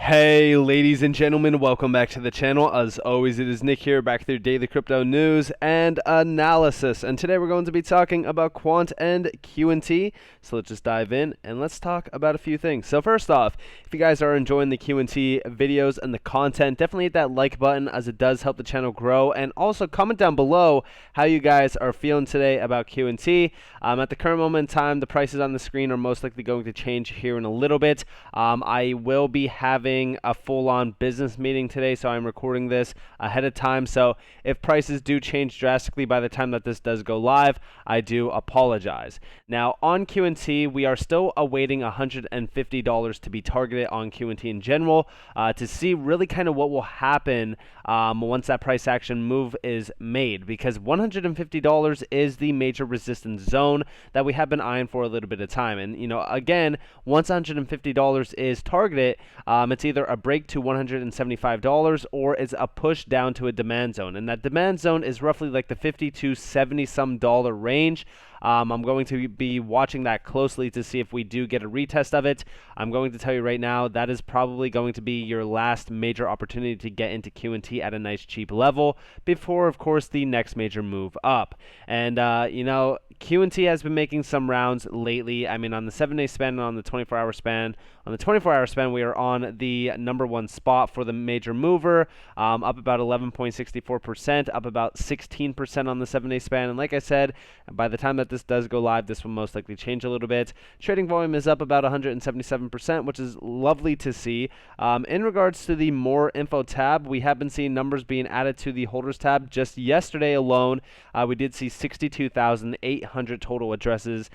Hey ladies and gentlemen, welcome back to the channel. As always, it is Nick here, back with your daily crypto news and analysis. And today we're going to be talking about Quant and Q&T. So let's just dive in and let's talk about a few things. So first off, if you guys are enjoying the Q&T videos and the content, definitely hit that like button as it does help the channel grow. And also comment down below how you guys are feeling today about Q&T. At the current moment in time, the prices on the screen are most likely going to change here in a little bit. I will be having a full-on business meeting today, so I'm recording this ahead of time. So if prices do change drastically by the time that this does go live, I do apologize. Now on Q&T, we are still awaiting $150 to be targeted on Q&T in general to see really kind of what will happen once that price action move is made, because $150 is the major resistance zone that we have been eyeing for a little bit of time. And again, once $150 is targeted, it's either a break to $175 or it's a push down to a demand zone, and that demand zone is roughly like the 50 to 70 some dollar range. I'm going to be watching that closely to see if we do get a retest of it. I'm going to tell you right now, that is probably going to be your last major opportunity to get into Q&T at a nice cheap level before, of course, the next major move up. And, Q&T has been making some rounds lately. I mean, on the 7-day span and on the 24-hour span. On the 24-hour span, we are on the #1 spot for the major mover, up about 11.64%, up about 16% on the 7-day span. And like I said, by the time that this does go live, this will most likely change a little bit. Trading volume is up about 177%, which is lovely to see. In regards to the more info tab, we have been seeing numbers being added to the holders tab. Just yesterday alone, we did see 62,800 total addresses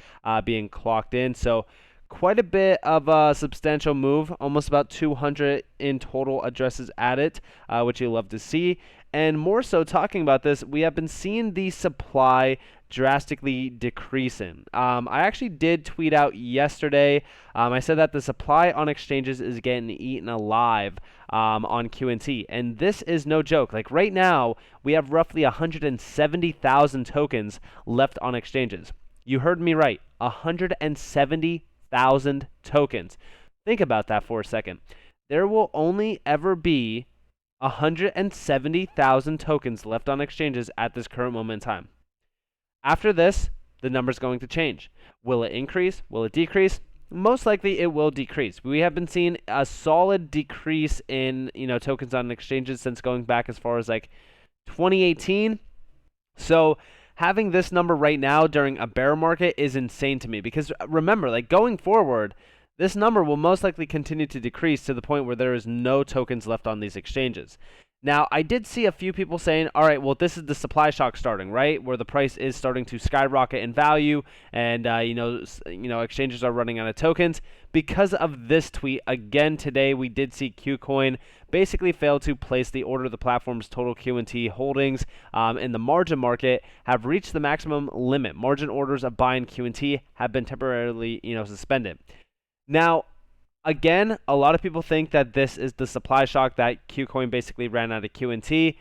being clocked in. So quite a bit of a substantial move, almost about 200 in total addresses added, which you love to see. And more so, talking about this, we have been seeing the supply drastically decreasing. I actually did tweet out yesterday. I said that the supply on exchanges is getting eaten alive on Q&T, and this is no joke. Like right now, we have roughly 170,000 tokens left on exchanges. You heard me right, 170,000 tokens. Think about that for a second. There will only ever be 170,000 tokens left on exchanges at this current moment in time. After this, the number's going to change. Will it increase? Will it decrease? Most likely it will decrease. We have been seeing a solid decrease in tokens on exchanges since going back as far as like 2018. So having this number right now during a bear market is insane to me, because remember, like going forward, this number will most likely continue to decrease to the point where there is no tokens left on these exchanges. Now, I did see a few people saying, all right, well, this is the supply shock starting, right? Where the price is starting to skyrocket in value, and, exchanges are running out of tokens. Because of this tweet, again, today, we did see Kucoin basically fail to place the order of the platform's total Q&T holdings in the margin market have reached the maximum limit. Margin orders of buying Q&T have been temporarily, suspended. Now, again, a lot of people think that this is the supply shock, that Kucoin basically ran out of Q&T.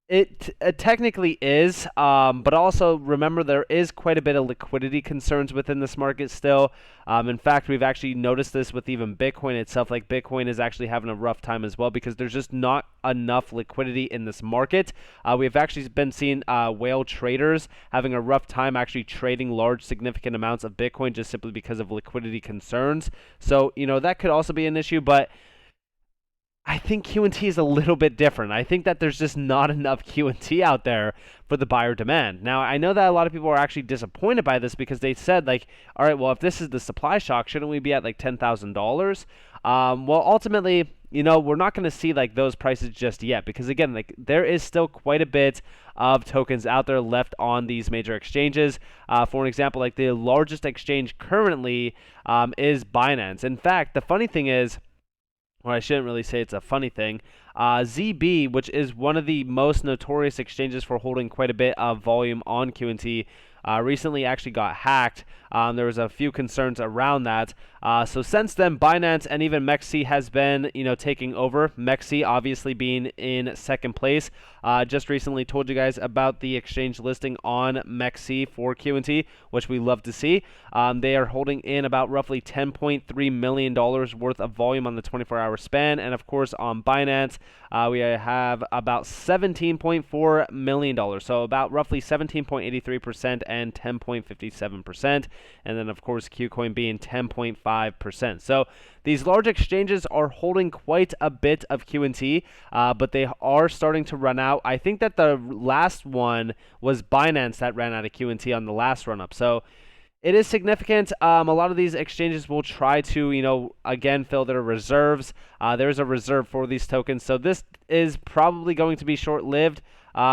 It technically is, but also remember there is quite a bit of liquidity concerns within this market still. In fact, we've actually noticed this with even Bitcoin itself. Like Bitcoin is actually having a rough time as well because there's just not enough liquidity in this market. We've actually been seeing whale traders having a rough time actually trading large significant amounts of Bitcoin just simply because of liquidity concerns. So, that could also be an issue, but I think Q&T is a little bit different. I think that there's just not enough Q&T out there for the buyer demand. Now, I know that a lot of people are actually disappointed by this because they said, like, all right, well, if this is the supply shock, shouldn't we be at like $10,000? Well, ultimately, we're not going to see like those prices just yet because, again, like there is still quite a bit of tokens out there left on these major exchanges. For an example, like the largest exchange currently is Binance. In fact, the funny thing is, or I shouldn't really say it's a funny thing, ZB, which is one of the most notorious exchanges for holding quite a bit of volume on Q&T, recently actually got hacked. There was a few concerns around that. So since then, Binance and even MEXC has been, taking over. MEXC obviously being in second place. Just recently told you guys about the exchange listing on MEXC for QT, which we love to see. They are holding in about roughly $10.3 million worth of volume on the 24-hour span. And of course, on Binance, we have about $17.4 million. So about roughly 17.83% and 10.57%. And then, of course, Kucoin being 10.5%. So these large exchanges are holding quite a bit of QT, but they are starting to run out. I think that the last one was Binance that ran out of QT on the last run-up. So it is significant. A lot of these exchanges will try to, again, fill their reserves. There's a reserve for these tokens. So this is probably going to be short-lived.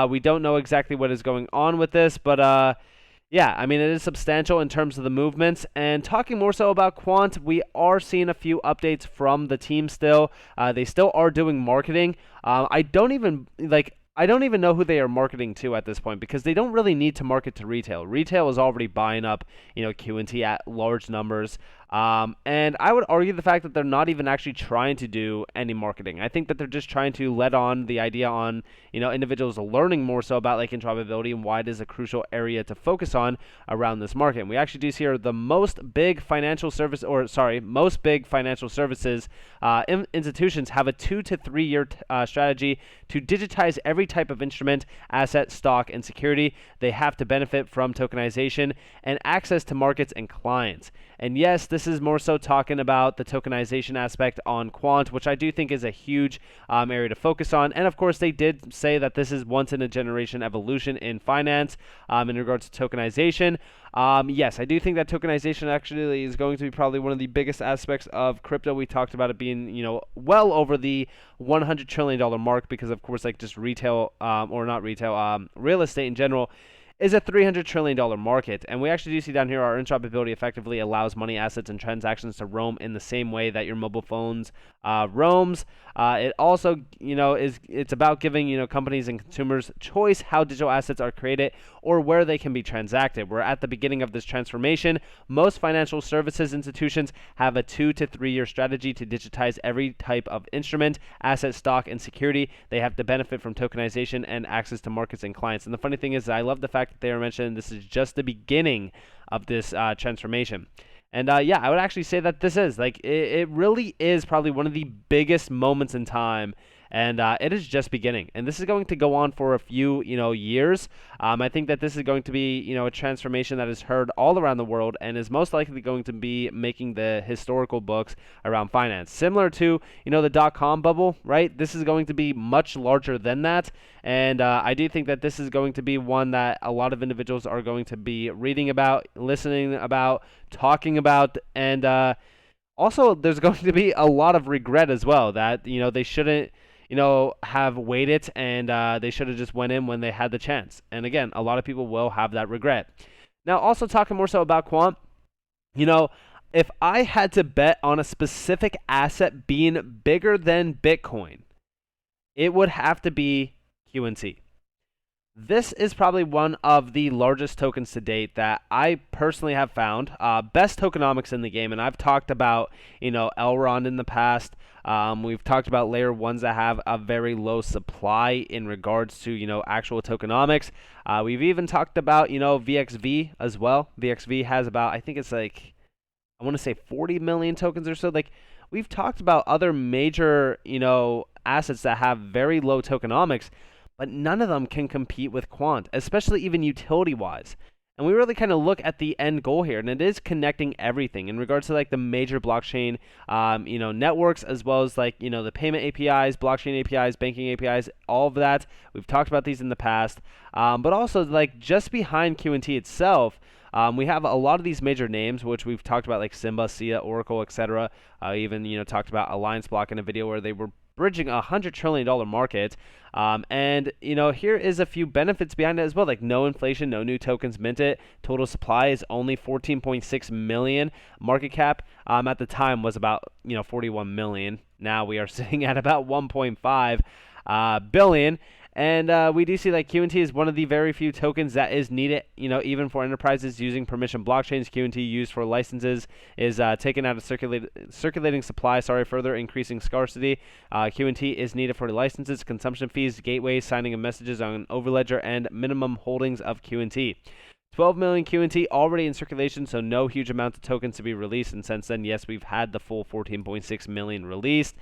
We don't know exactly what is going on with this, but yeah, I mean, it is substantial in terms of the movements. And talking more so about Quant, we are seeing a few updates from the team still. They still are doing marketing. I don't even know who they are marketing to at this point, because they don't really need to market to retail. Retail is already buying up, QT at large numbers. And I would argue the fact that they're not even actually trying to do any marketing. I think that they're just trying to let on the idea on, individuals learning more so about like interoperability and why it is a crucial area to focus on around this market. And we actually do see here the most big financial services institutions have a 2 to 3 year strategy to digitize every type of instrument, asset, stock, and security. They have to benefit from tokenization and access to markets and clients. And yes, this is more so talking about the tokenization aspect on Quant, which I do think is a huge area to focus on. And of course, they did say that this is once in a generation evolution in finance in regards to tokenization. Yes, I do think that tokenization actually is going to be probably one of the biggest aspects of crypto. We talked about it being, well over the $100 trillion mark, because of course, like just retail, or not retail, real estate in general is a $300 trillion market. And we actually do see down here our interoperability effectively allows money, assets, and transactions to roam in the same way that your mobile phones roams. It also, it's about giving, companies and consumers choice how digital assets are created or where they can be transacted. We're at the beginning of this transformation. Most financial services institutions have a 2 to 3 year strategy to digitize every type of instrument, asset, stock, and security. They have to benefit from tokenization and access to markets and clients. And the funny thing is, I love the fact that they are mentioning this is just the beginning of this transformation. And yeah, I would actually say that this is it really is probably one of the biggest moments in time, and it is just beginning. And this is going to go on for a few years. I think that this is going to be a transformation that is heard all around the world and is most likely going to be making the historical books around finance, similar to the .com bubble, right? This is going to be much larger than that. And I do think that this is going to be one that a lot of individuals are going to be reading about, listening about, talking about, and also there's going to be a lot of regret as well that they shouldn't have waited, and they should have just went in when they had the chance. And again, a lot of people will have that regret. Now, also talking more so about Quant, if I had to bet on a specific asset being bigger than Bitcoin, it would have to be QT. This is probably one of the largest tokens to date that I personally have found. Best tokenomics in the game, and I've talked about, Elrond in the past. We've talked about layer ones that have a very low supply in regards to, actual tokenomics. We've even talked about, VXV as well. VXV has about, I think it's I want to say 40 million tokens or so. We've talked about other major, assets that have very low tokenomics, but none of them can compete with Quant, especially even utility-wise. And we really kind of look at the end goal here, and it is connecting everything in regards to the major blockchain, networks, as well as the payment APIs, blockchain APIs, banking APIs, all of that. We've talked about these in the past, but also just behind QT itself. We have a lot of these major names, which we've talked about, like Simba, Sia, Oracle, etc. Even talked about Alliance Block in a video where they were bridging a $100 trillion market. And here is a few benefits behind it as well, like no inflation, no new tokens minted. Total supply is only 14.6 million. Market cap at the time was about 41 million. Now we are sitting at about 1.5 billion. And we do see that QNT is one of the very few tokens that is needed, even for enterprises using permission blockchains. QNT used for licenses is taken out of circulating supply, further increasing scarcity. QNT is needed for licenses, consumption fees, gateways, signing of messages on Overledger, and minimum holdings of QNT. 12 million QNT already in circulation, so no huge amount of tokens to be released. And since then, yes, we've had the full 14.6 million released.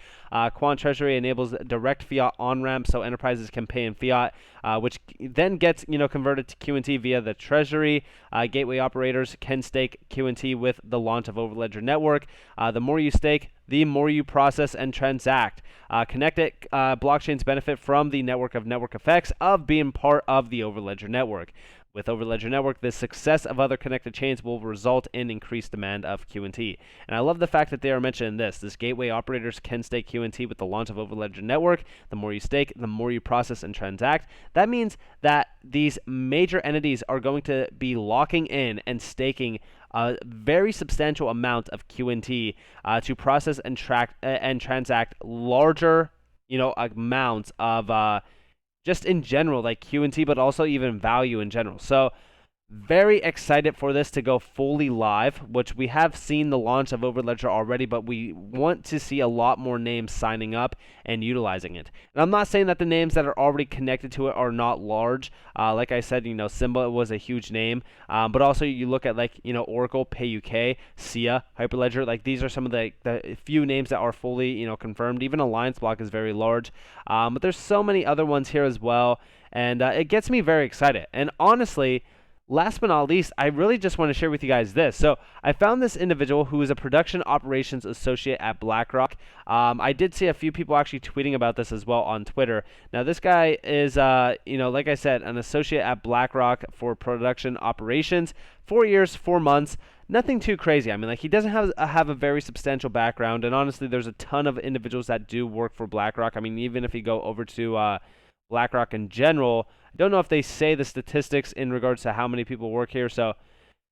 Quant Treasury enables direct fiat on-ramp, so enterprises can pay in fiat, which then gets converted to QNT via the Treasury. Gateway operators can stake QNT with the launch of Overledger Network. The more you stake, the more you process and transact. Connected blockchains benefit from the network of network effects of being part of the Overledger Network. With Overledger Network, the success of other connected chains will result in increased demand of QNT. And I love the fact that they are mentioning this. This gateway operators can stake QNT with the launch of Overledger Network. The more you stake, the more you process and transact. That means that these major entities are going to be locking in and staking a very substantial amount of QNT to process and transact larger, amounts of just in general, like QNT, but also even value in general. So very excited for this to go fully live, which we have seen the launch of Overledger already, but we want to see a lot more names signing up and utilizing it. And I'm not saying that the names that are already connected to it are not large. Like I said, Simba was a huge name, but also you look at Oracle, PayUK, SIA, Hyperledger. Like these are some of the few names that are fully confirmed. Even Alliance Block is very large, but there's so many other ones here as well, and it gets me very excited. And honestly, last but not least, I really just want to share with you guys this. So I found this individual who is a production operations associate at BlackRock. I did see a few people actually tweeting about this as well on Twitter. Now this guy is, like I said, an associate at BlackRock for production operations. 4 years, 4 months. Nothing too crazy. I mean, he doesn't have a very substantial background, and honestly, there's a ton of individuals that do work for BlackRock. I mean, even if you go over to BlackRock in general, I don't know if they say the statistics in regards to how many people work here. So,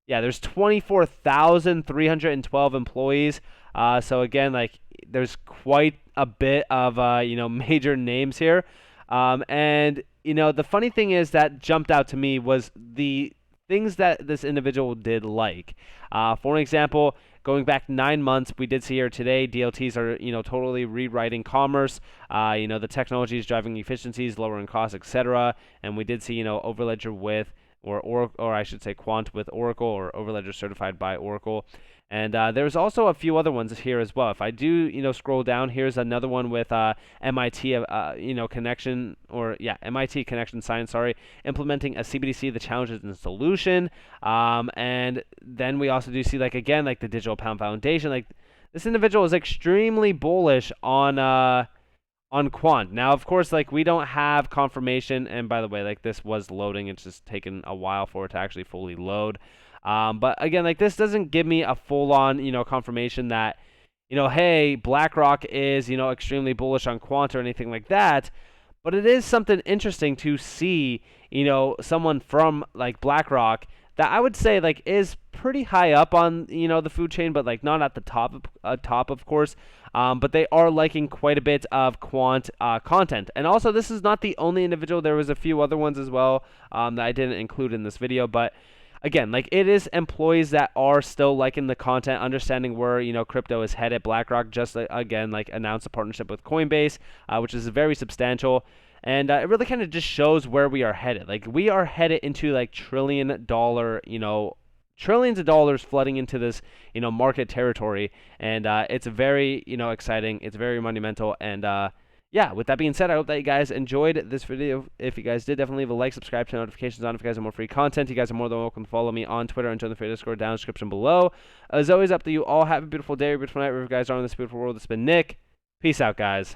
yeah, there's 24,312 employees. So again, there's quite a bit of major names here. And the funny thing is that jumped out to me was the things that this individual did like. For an example, going back 9 months, we did see here today, DLTs are, totally rewriting commerce. The technology is driving efficiencies, lowering costs, etc. And we did see, Overledger with, or I should say Quant with Oracle, or Overledger certified by Oracle. And there's also a few other ones here as well. If I do, scroll down, here's another one with MIT, connection, MIT connection science, implementing a CBDC, the challenges and solution. And then we also do see, again, the Digital Pound Foundation. This individual is extremely bullish on Quant. Now, of course, we don't have confirmation. And by the way, this was loading. It's just taken a while for it to actually fully load. But again, this doesn't give me a full-on, confirmation that, hey, BlackRock is, extremely bullish on Quant or anything like that. But it is something interesting to see, someone from BlackRock that I would say is pretty high up on the food chain, but not at the top, of course. But they are liking quite a bit of Quant content. And also, this is not the only individual. There was a few other ones as well that I didn't include in this video, but again, it is employees that are still liking the content, understanding where, crypto is headed. BlackRock just, again, announced a partnership with Coinbase, which is very substantial. And it really kind of just shows where we are headed. We are headed into, trillions of dollars flooding into this, market territory. And it's very, exciting. It's very monumental. And, yeah, with that being said, I hope that you guys enjoyed this video. If you guys did, definitely leave a like, subscribe, turn notifications on if you guys have more free content. You guys are more than welcome to follow me on Twitter and join the free Discord down in the description below. As always, up to you all. Have a beautiful day or beautiful night wherever you guys are in this beautiful world. It's been Nick. Peace out, guys.